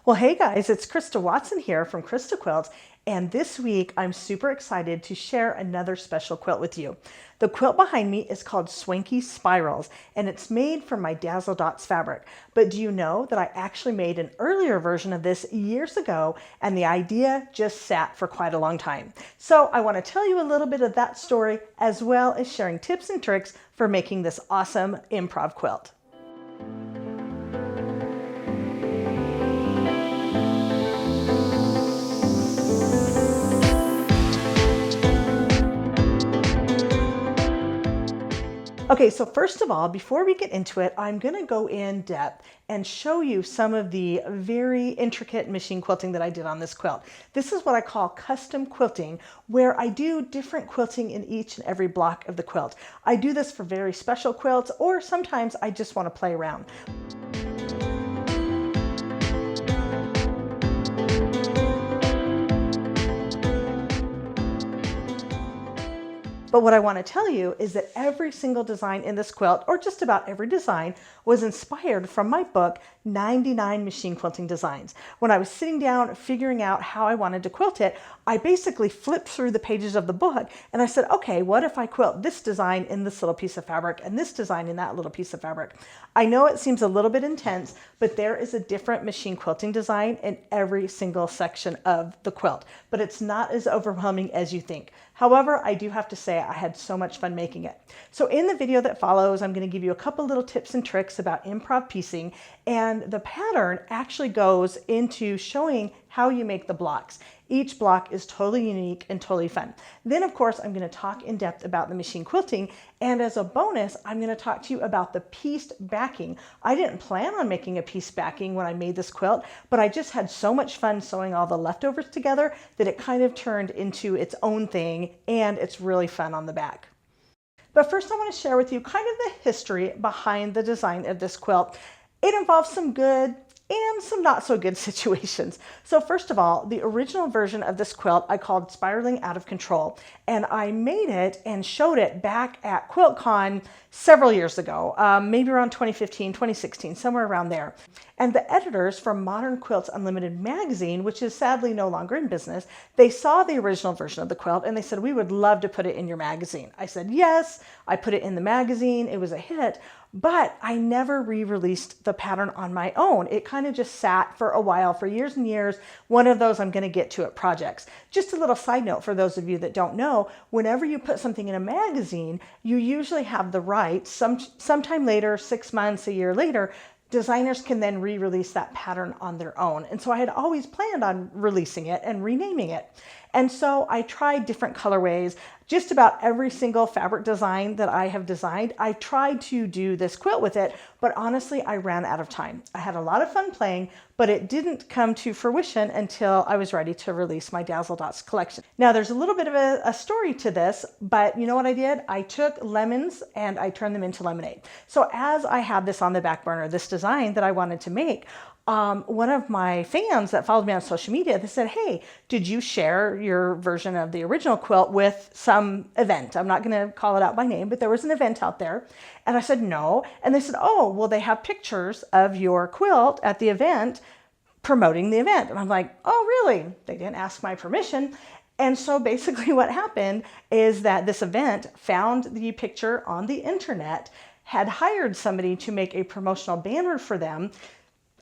Well, hey guys, it's Christa Watson here from Christa Quilts, and this week I'm super excited to share another special quilt with you. The quilt behind me is called Swanky Spirals, and it's made from my Dazzle Dots fabric. But do you know that I actually made an earlier version of this years ago, and the idea just sat for quite a long time. So I want to tell you a little bit of that story, as well as sharing tips and tricks for making this awesome improv quilt. Okay, so first of all, before we get into it, I'm going to go in depth and show you some of the very intricate machine quilting that I did on this quilt. This is what I call custom quilting, where I do different quilting in each and every block of the quilt. I do this for very special quilts, or sometimes I just want to play around. But what I want to tell you is that every single design in this quilt, or just about every design, was inspired from my book, 99 Machine Quilting Designs. When I was sitting down figuring out how I wanted to quilt it, I basically flipped through the pages of the book and I said, okay, what if I quilt this design in this little piece of fabric and this design in that little piece of fabric? I know it seems a little bit intense, but there is a different machine quilting design in every single section of the quilt, but it's not as overwhelming as you think. However, I do have to say I had so much fun making it. So in the video that follows, I'm going to give you a couple little tips and tricks about improv piecing, and the pattern actually goes into showing how you make the blocks. Each block is totally unique and totally fun. Then, of course, I'm going to talk in depth about the machine quilting, and as a bonus, I'm going to talk to you about the pieced backing. I didn't plan on making a pieced backing when I made this quilt, but I just had so much fun sewing all the leftovers together that it kind of turned into its own thing, and it's really fun on the back. But first, I want to share with you kind of the history behind the design of this quilt. It involves some good and some not so good situations. So first of all, the original version of this quilt I called Spiraling Out of Control, and I made it and showed it back at QuiltCon several years ago, maybe around 2015, 2016, somewhere around there. And the editors from Modern Quilts Unlimited magazine, which is sadly no longer in business, they saw the original version of the quilt and they said, we would love to put it in your magazine. I said, yes, I put it in the magazine. It was a hit. But I never re-released the pattern on my own. It kind of just sat for a while, for years and years. One of those I'm going to get to at projects. Just a little side note for those of you that don't know, whenever you put something in a magazine, you usually have the right, sometime later, 6 months, a year later, designers can then re-release that pattern on their own. And so I had always planned on releasing it and renaming it. And so I tried different colorways. Just about every single fabric design that I have designed, I tried to do this quilt with it, but honestly, I ran out of time. I had a lot of fun playing, but it didn't come to fruition until I was ready to release my Dazzle Dots collection. Now, there's a little bit of a story to this, but you know what I did? I took lemons and I turned them into lemonade. So as I had this on the back burner, this design that I wanted to make, one of my fans that followed me on social media, they said, hey, did you share your version of the original quilt with some event? I'm not going to call it out by name, but there was an event out there. And I said, no. And they said, oh, well, they have pictures of your quilt at the event promoting the event. And I'm like, oh, really? They didn't ask my permission. And so basically what happened is that this event found the picture on the internet, had hired somebody to make a promotional banner for them.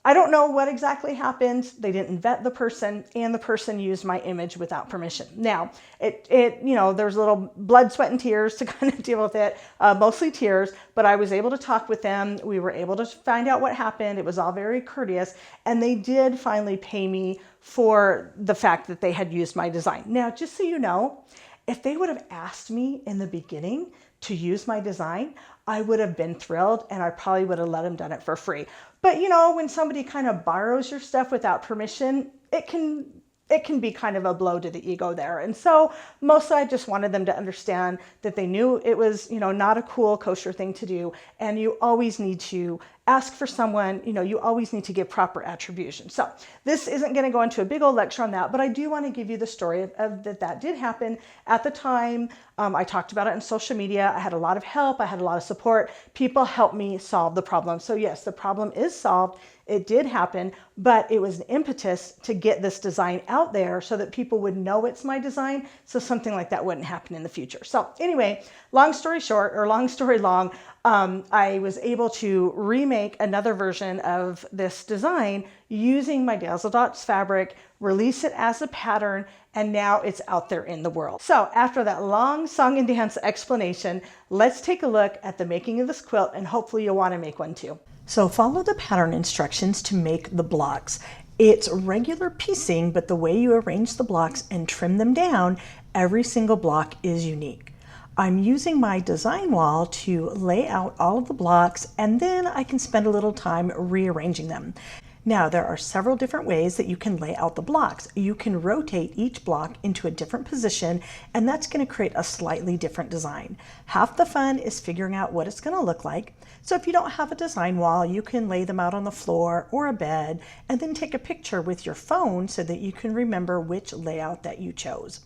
I don't know what exactly happened. They didn't vet the person, and the person used my image without permission. Now, there's a little blood, sweat, and tears to kind of deal with it, mostly tears, but I was able to talk with them. We were able to find out what happened. It was all very courteous, and they did finally pay me for the fact that they had used my design. Now, just so you know, if they would have asked me in the beginning to use my design, I would have been thrilled, and I probably would have let them done it for free. But you know, when somebody kind of borrows your stuff without permission, it can be kind of a blow to the ego there. And so mostly I just wanted them to understand that they knew it was, not a cool kosher thing to do. And you always need to ask for someone, you always need to give proper attribution. So this isn't going to go into a big old lecture on that, but I do want to give you the story of that did happen at the time. I talked about it on social media. I had a lot of help. I had a lot of support. People helped me solve the problem. So yes, the problem is solved. It did happen, but it was an impetus to get this design out there so that people would know it's my design, so something like that wouldn't happen in the future. So anyway, long story short, or long story long, I was able to remake another version of this design using my Dazzle Dots fabric, release it as a pattern, and now it's out there in the world. So after that long song and dance explanation, let's take a look at the making of this quilt, and hopefully you'll want to make one too. So follow the pattern instructions to make the blocks. It's regular piecing, but the way you arrange the blocks and trim them down, every single block is unique. I'm using my design wall to lay out all of the blocks, and then I can spend a little time rearranging them. Now, there are several different ways that you can lay out the blocks. You can rotate each block into a different position, and that's going to create a slightly different design. Half the fun is figuring out what it's going to look like. So if you don't have a design wall, you can lay them out on the floor or a bed, and then take a picture with your phone so that you can remember which layout that you chose.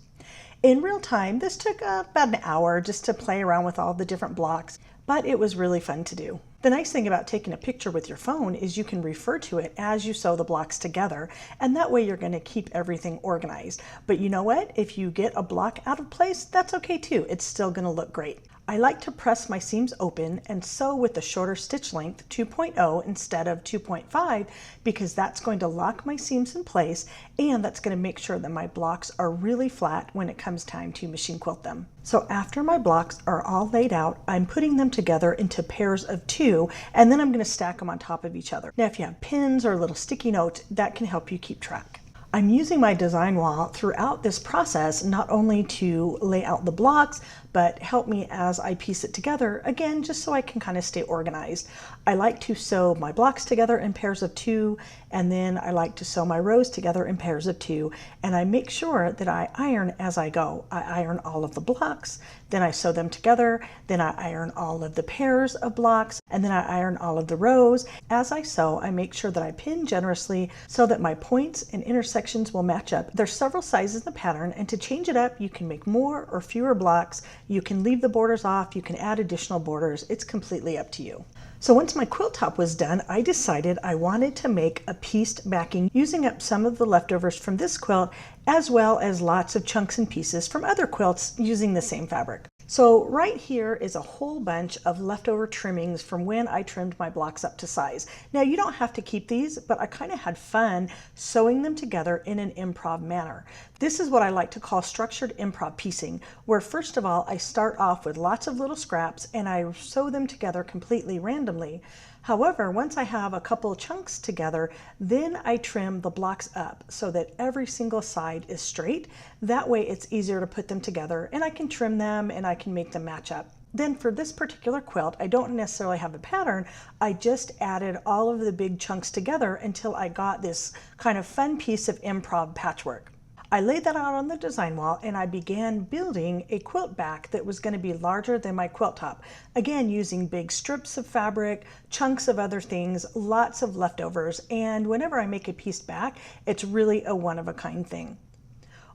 In real time, this took about an hour just to play around with all the different blocks, but it was really fun to do. The nice thing about taking a picture with your phone is you can refer to it as you sew the blocks together, and that way you're going to keep everything organized. But you know what? If you get a block out of place, that's okay too. It's still going to look great. I like to press my seams open and sew with a shorter stitch length, 2.0 instead of 2.5, because that's going to lock my seams in place, and that's going to make sure that my blocks are really flat when it comes time to machine quilt them. So after my blocks are all laid out, I'm putting them together into pairs of 2, and then I'm going to stack them on top of each other. Now, if you have pins or little sticky notes, that can help you keep track. I'm using my design wall throughout this process, not only to lay out the blocks, but help me as I piece it together, again, just so I can kind of stay organized. I like to sew my blocks together in pairs of 2, and then I like to sew my rows together in pairs of 2, and I make sure that I iron as I go. I iron all of the blocks, then I sew them together, then I iron all of the pairs of blocks, and then I iron all of the rows. As I sew, I make sure that I pin generously so that my points and intersections will match up. There's several sizes in the pattern, and to change it up, you can make more or fewer blocks. You can leave the borders off, you can add additional borders. It's completely up to you. So once my quilt top was done, I decided I wanted to make a pieced backing using up some of the leftovers from this quilt, as well as lots of chunks and pieces from other quilts using the same fabric. So right here is a whole bunch of leftover trimmings from when I trimmed my blocks up to size. Now you don't have to keep these, but I kind of had fun sewing them together in an improv manner. This is what I like to call structured improv piecing, where first of all, I start off with lots of little scraps and I sew them together completely randomly. However, once I have a couple chunks together, then I trim the blocks up so that every single side is straight. That way it's easier to put them together, and I can trim them and I can make them match up. Then for this particular quilt, I don't necessarily have a pattern. I just added all of the big chunks together until I got this kind of fun piece of improv patchwork. I laid that out on the design wall, and I began building a quilt back that was going to be larger than my quilt top. Again, using big strips of fabric, chunks of other things, lots of leftovers, and whenever I make a pieced back, it's really a one-of-a-kind thing.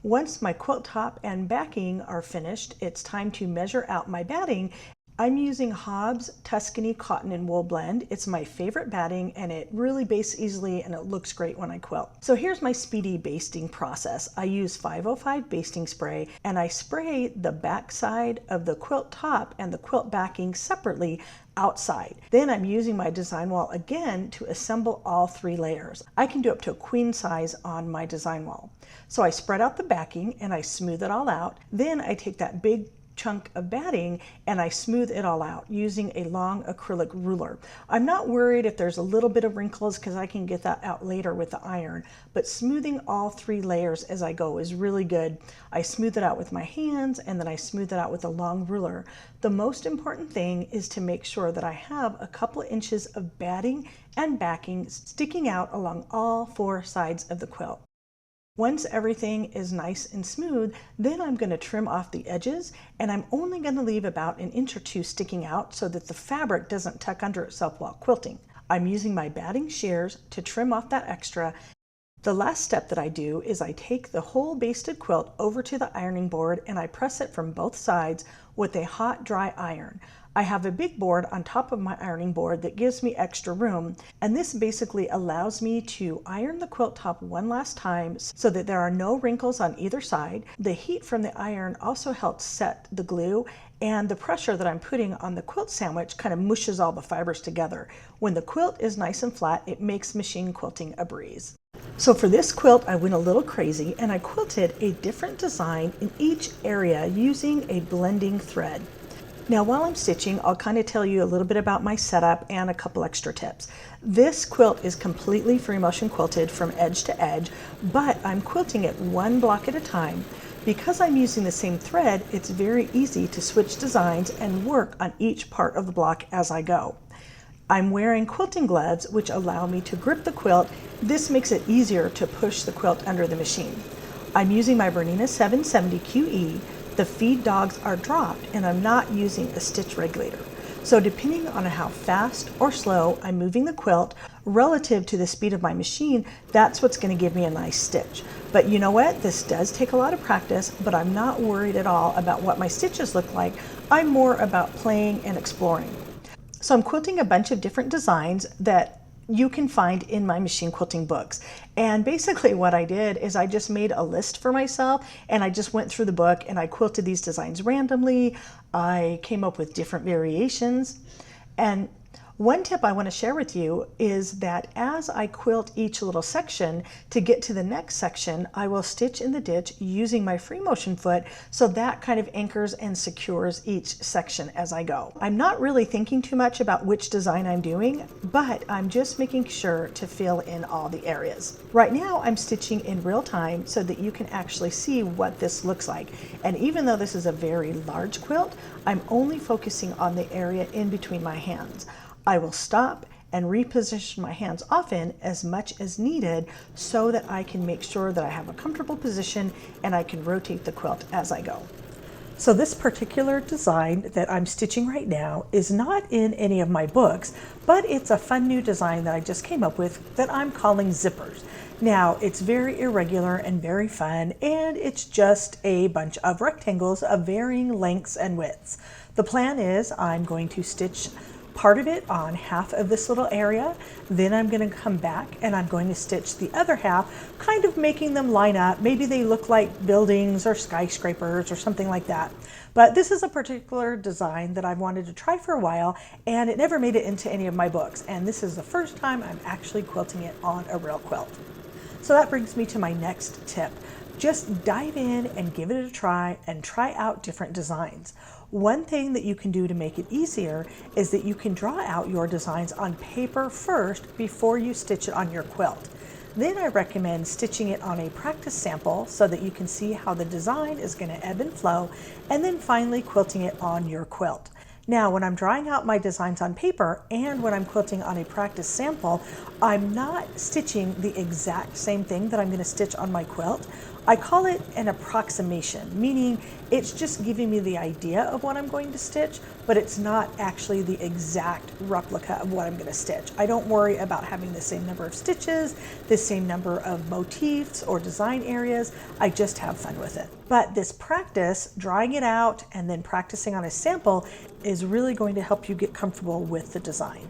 Once my quilt top and backing are finished, it's time to measure out my batting. I'm using Hobbs Tuscany Cotton and Wool Blend. It's my favorite batting, and it really bastes easily and it looks great when I quilt. So here's my speedy basting process. I use 505 basting spray, and I spray the back side of the quilt top and the quilt backing separately outside. Then I'm using my design wall again to assemble all 3 layers. I can do up to a queen size on my design wall. So I spread out the backing and I smooth it all out. Then I take that big chunk of batting and I smooth it all out using a long acrylic ruler. I'm not worried if there's a little bit of wrinkles because I can get that out later with the iron, but smoothing all 3 layers as I go is really good. I smooth it out with my hands and then I smooth it out with a long ruler. The most important thing is to make sure that I have a couple inches of batting and backing sticking out along all 4 sides of the quilt. Once everything is nice and smooth, then I'm going to trim off the edges, and I'm only going to leave about 1 inch or 2 sticking out so that the fabric doesn't tuck under itself while quilting. I'm using my batting shears to trim off that extra. The last step that I do is I take the whole basted quilt over to the ironing board and I press it from both sides with a hot, dry iron. I have a big board on top of my ironing board that gives me extra room, and this basically allows me to iron the quilt top one last time so that there are no wrinkles on either side. The heat from the iron also helps set the glue, and the pressure that I'm putting on the quilt sandwich kind of mushes all the fibers together. When the quilt is nice and flat, it makes machine quilting a breeze. So for this quilt, I went a little crazy and I quilted a different design in each area using a blending thread. Now while I'm stitching, I'll kind of tell you a little bit about my setup and a couple extra tips. This quilt is completely free motion quilted from edge to edge, but I'm quilting it one block at a time. Because I'm using the same thread, it's very easy to switch designs and work on each part of the block as I go. I'm wearing quilting gloves, which allow me to grip the quilt. This makes it easier to push the quilt under the machine. I'm using my Bernina 770 QE. The feed dogs are dropped and I'm not using a stitch regulator. So depending on how fast or slow I'm moving the quilt relative to the speed of my machine, that's what's going to give me a nice stitch. But you know what? This does take a lot of practice, but I'm not worried at all about what my stitches look like. I'm more about playing and exploring. So I'm quilting a bunch of different designs that you can find in my machine quilting books. And basically what I did is I just made a list for myself and I just went through the book and I quilted these designs randomly. I came up with different variations. And one tip I want to share with you is that as I quilt each little section, to get to the next section, I will stitch in the ditch using my free motion foot, so that kind of anchors and secures each section as I go. I'm not really thinking too much about which design I'm doing, but I'm just making sure to fill in all the areas. Right now I'm stitching in real time so that you can actually see what this looks like. And even though this is a very large quilt, I'm only focusing on the area in between my hands. I will stop and reposition my hands often as much as needed so that I can make sure that I have a comfortable position and I can rotate the quilt as I go. So this particular design that I'm stitching right now is not in any of my books, but it's a fun new design that I just came up with that I'm calling zippers. Now it's very irregular and very fun, and it's just a bunch of rectangles of varying lengths and widths. The plan is I'm going to stitch part of it on half of this little area, then I'm going to come back and I'm going to stitch the other half, kind of making them line up. Maybe they look like buildings or skyscrapers or something like that. But this is a particular design that I've wanted to try for a while, and it never made it into any of my books, and this is the first time I'm actually quilting it on a real quilt. So that brings me to my next tip. Just dive in and give it a try and try out different designs. One thing that you can do to make it easier is that you can draw out your designs on paper first before you stitch it on your quilt. Then I recommend stitching it on a practice sample so that you can see how the design is going to ebb and flow, and then finally quilting it on your quilt. Now, when I'm drawing out my designs on paper and when I'm quilting on a practice sample, I'm not stitching the exact same thing that I'm going to stitch on my quilt. I call it an approximation, meaning it's just giving me the idea of what I'm going to stitch, but it's not actually the exact replica of what I'm going to stitch. I don't worry about having the same number of stitches, the same number of motifs or design areas. I just have fun with it. But this practice, drawing it out and then practicing on a sample, is really going to help you get comfortable with the design.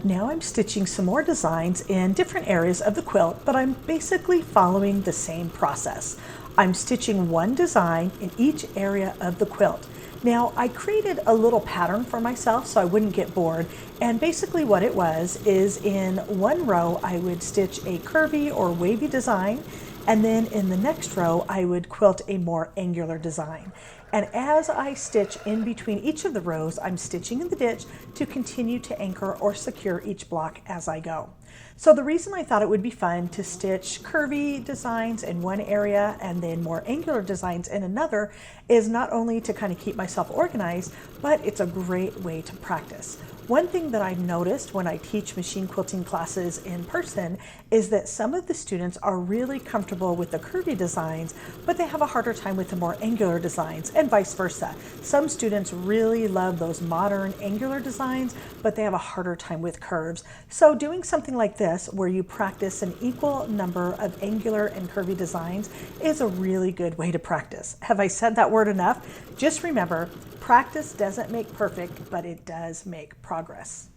Now I'm stitching some more designs in different areas of the quilt, but I'm basically following the same process. I'm stitching one design in each area of the quilt. Now I created a little pattern for myself so I wouldn't get bored, and basically what it was is in one row I would stitch a curvy or wavy design. And then in the next row, I would quilt a more angular design. And as I stitch in between each of the rows, I'm stitching in the ditch to continue to anchor or secure each block as I go. So the reason I thought it would be fun to stitch curvy designs in one area and then more angular designs in another is not only to kind of keep myself organized, but it's a great way to practice. One thing that I've noticed when I teach machine quilting classes in person is that some of the students are really comfortable with the curvy designs, but they have a harder time with the more angular designs, and vice versa. Some students really love those modern angular designs, but they have a harder time with curves. So doing something like this, where you practice an equal number of angular and curvy designs, is a really good way to practice. Have I said that word enough? Just remember, practice doesn't make perfect, but it does make progress.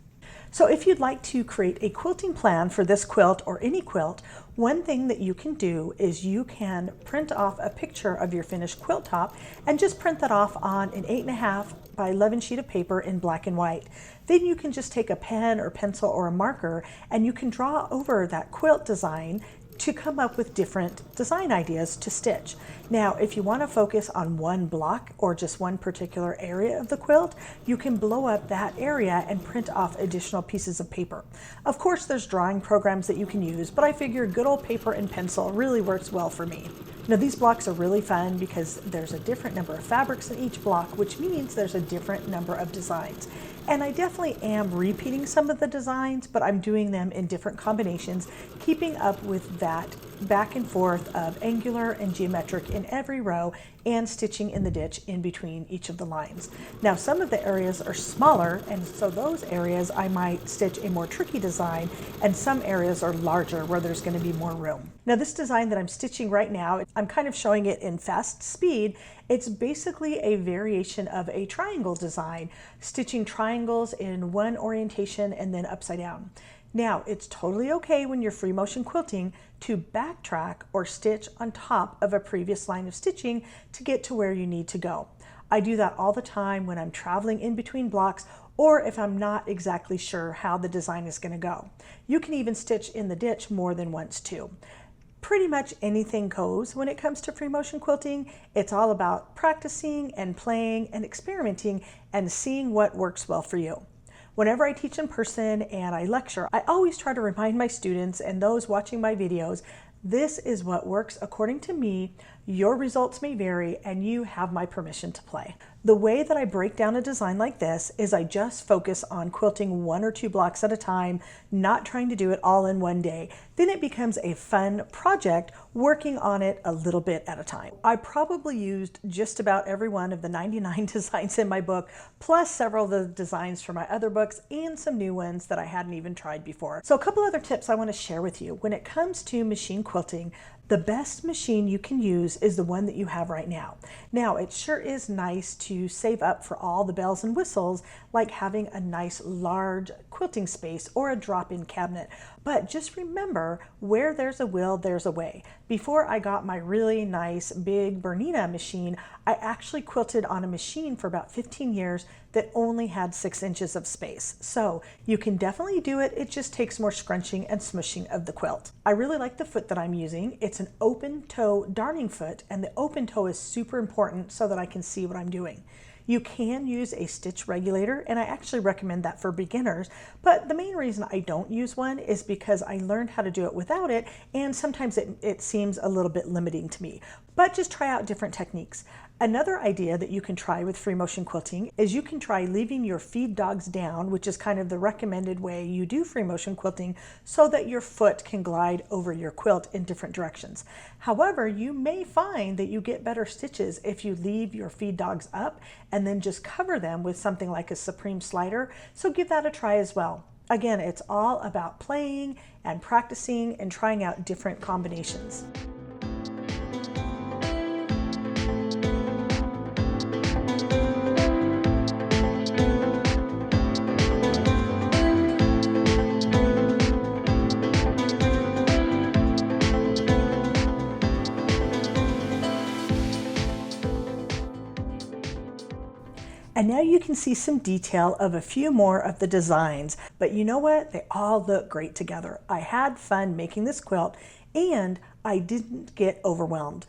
So if you'd like to create a quilting plan for this quilt or any quilt, one thing that you can do is you can print off a picture of your finished quilt top and just print that off on an 8.5 by 11 sheet of paper in black and white. Then you can just take a pen or pencil or a marker and you can draw over that quilt design to come up with different design ideas to stitch. Now, if you want to focus on one block or just one particular area of the quilt, you can blow up that area and print off additional pieces of paper. Of course, there's drawing programs that you can use, but I figure good old paper and pencil really works well for me. Now, these blocks are really fun because there's a different number of fabrics in each block, which means there's a different number of designs. And I definitely am repeating some of the designs, but I'm doing them in different combinations, keeping up with that back and forth of angular and geometric in every row and stitching in the ditch in between each of the lines. Now, some of the areas are smaller, and so those areas I might stitch a more tricky design, and some areas are larger where there's going to be more room. Now, this design that I'm stitching right now, I'm kind of showing it in fast speed. It's basically a variation of a triangle design, stitching triangles in one orientation and then upside down. Now, it's totally okay when you're free motion quilting to backtrack or stitch on top of a previous line of stitching to get to where you need to go. I do that all the time when I'm traveling in between blocks or if I'm not exactly sure how the design is going to go. You can even stitch in the ditch more than once too. Pretty much anything goes when it comes to free motion quilting. It's all about practicing and playing and experimenting and seeing what works well for you. Whenever I teach in person and I lecture, I always try to remind my students and those watching my videos, this is what works according to me. Your results may vary and you have my permission to play. The way that I break down a design like this is I just focus on quilting 1 or 2 blocks at a time, not trying to do it all in one day. Then it becomes a fun project, working on it a little bit at a time. I probably used just about every one of the 99 designs in my book, plus several of the designs from my other books and some new ones that I hadn't even tried before. So a couple other tips I want to share with you. When it comes to machine quilting, the best machine you can use is the one that you have right now. Now, it sure is nice to save up for all the bells and whistles, like having a nice large quilting space or a drop-in cabinet. But just remember, where there's a will, there's a way. Before I got my really nice big Bernina machine, I actually quilted on a machine for about 15 years that only had 6 inches of space. So you can definitely do it. It just takes more scrunching and smushing of the quilt. I really like the foot that I'm using. It's an open toe darning foot, and the open toe is super important so that I can see what I'm doing. You can use a stitch regulator, and I actually recommend that for beginners, but the main reason I don't use one is because I learned how to do it without it, and sometimes it seems a little bit limiting to me. But just try out different techniques. Another idea that you can try with free motion quilting is you can try leaving your feed dogs down, which is kind of the recommended way you do free motion quilting, so that your foot can glide over your quilt in different directions. However, you may find that you get better stitches if you leave your feed dogs up and then just cover them with something like a Supreme slider, so give that a try as well. Again, it's all about playing and practicing and trying out different combinations. And now you can see some detail of a few more of the designs, but you know what? They all look great together. I had fun making this quilt, and I didn't get overwhelmed.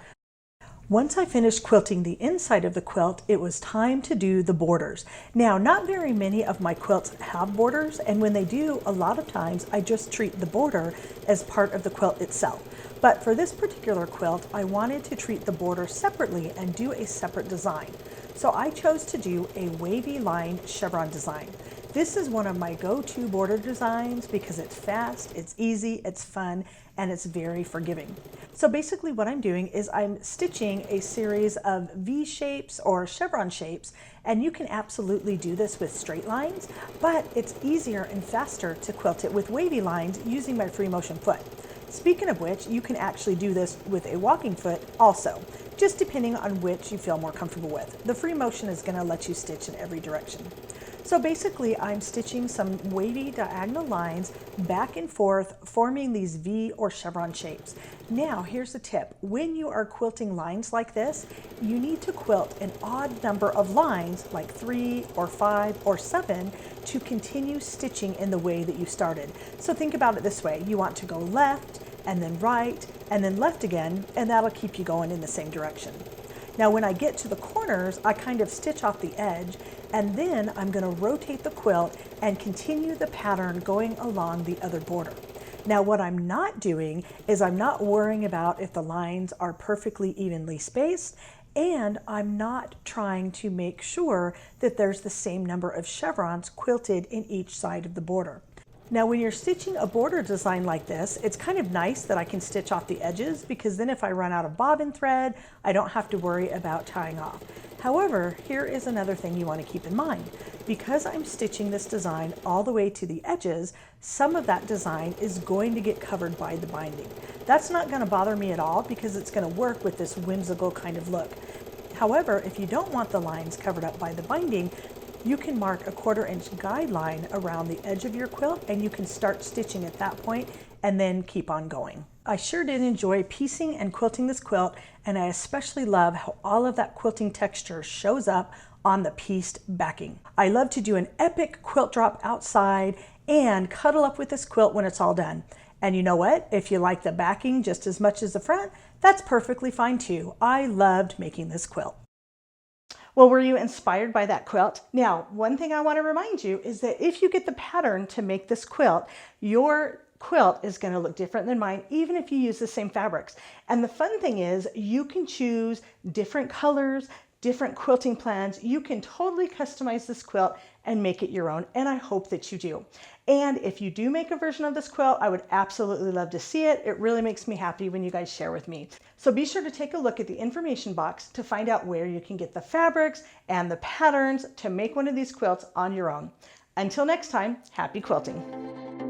Once I finished quilting the inside of the quilt, it was time to do the borders. Now, not very many of my quilts have borders, and when they do, a lot of times I just treat the border as part of the quilt itself. But for this particular quilt, I wanted to treat the border separately and do a separate design. So I chose to do a wavy line chevron design. This is one of my go-to border designs because it's fast, it's easy, it's fun, and it's very forgiving. So basically what I'm doing is I'm stitching a series of V shapes or chevron shapes, and you can absolutely do this with straight lines, but it's easier and faster to quilt it with wavy lines using my free motion foot. Speaking of which, you can actually do this with a walking foot also, just depending on which you feel more comfortable with. The free motion is going to let you stitch in every direction. So basically, I'm stitching some wavy diagonal lines back and forth, forming these V or chevron shapes. Now, here's a tip. When you are quilting lines like this, you need to quilt an odd number of lines, like 3 or 5 or 7, to continue stitching in the way that you started. So think about it this way. You want to go left, and then right, and then left again, and that'll keep you going in the same direction. Now, when I get to the corners, I kind of stitch off the edge, and then I'm going to rotate the quilt and continue the pattern going along the other border. Now, what I'm not doing is I'm not worrying about if the lines are perfectly evenly spaced, and I'm not trying to make sure that there's the same number of chevrons quilted in each side of the border. Now, when you're stitching a border design like this, it's kind of nice that I can stitch off the edges, because then if I run out of bobbin thread, I don't have to worry about tying off. However, here is another thing you want to keep in mind. Because I'm stitching this design all the way to the edges, some of that design is going to get covered by the binding. That's not going to bother me at all because it's going to work with this whimsical kind of look. However, if you don't want the lines covered up by the binding, you can mark a 1/4 inch guideline around the edge of your quilt, and you can start stitching at that point and then keep on going. I sure did enjoy piecing and quilting this quilt, and I especially love how all of that quilting texture shows up on the pieced backing. I love to do an epic quilt drop outside and cuddle up with this quilt when it's all done. And you know what? If you like the backing just as much as the front, that's perfectly fine too. I loved making this quilt. Well, were you inspired by that quilt? Now, one thing I want to remind you is that if you get the pattern to make this quilt, your quilt is going to look different than mine, even if you use the same fabrics. And the fun thing is you can choose different colors, different quilting plans. You can totally customize this quilt and make it your own, and I hope that you do. And if you do make a version of this quilt, I would absolutely love to see it. It really makes me happy when you guys share with me. So be sure to take a look at the information box to find out where you can get the fabrics and the patterns to make one of these quilts on your own. Until next time, happy quilting.